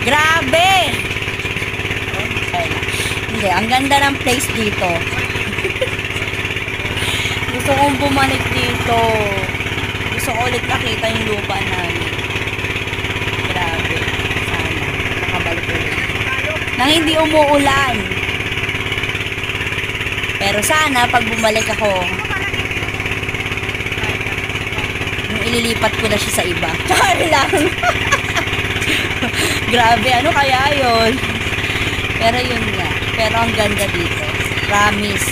Grabe! Hindi, ang ganda ng place dito. Gusto kong bumalik dito. Gusto ko ulit nakita yung lupa namin. Grabe. Sana. Nakabalik ulit. Nang hindi umuulan. Pero sana, pag bumalik ako, yung ililipat ko na siya sa iba. Char lang. Grabe, ano kaya yun? Pero yun nga. Pero ang ganda dito. Promise.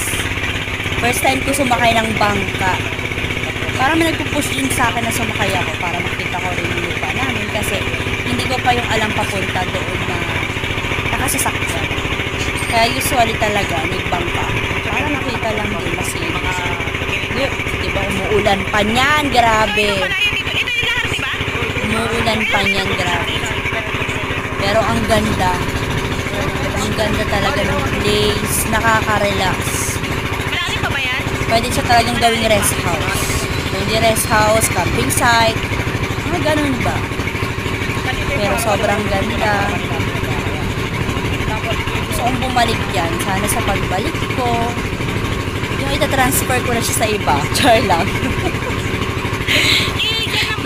First time ko sumakay ng bangka. Parang may nagpupush din sa akin na sumakay ako para makita ko rin yung lupa namin kasi hindi ko pa yung alam papunta doon na nakasasakyan. Kaya usually talaga nagbangka. Para nakita lang din kasi diba umuulan pa niyan, grabe. Umuulan pa niyan, grabe. Pero ang ganda. Ang ganda talaga ng place. Nakaka-relax. Pwede siya talagang gawing rest house. Pwede rest house, camping site. Mga ganun ba? Pero sobrang ganda. Gusto kong bumalik yan. Sana sa pagbalik ko, yung itatransfer ko na siya sa iba. Char lang.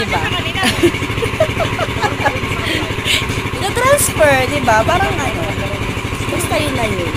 Diba? Itatransfer, diba? Parang ano. Basta yun na yun.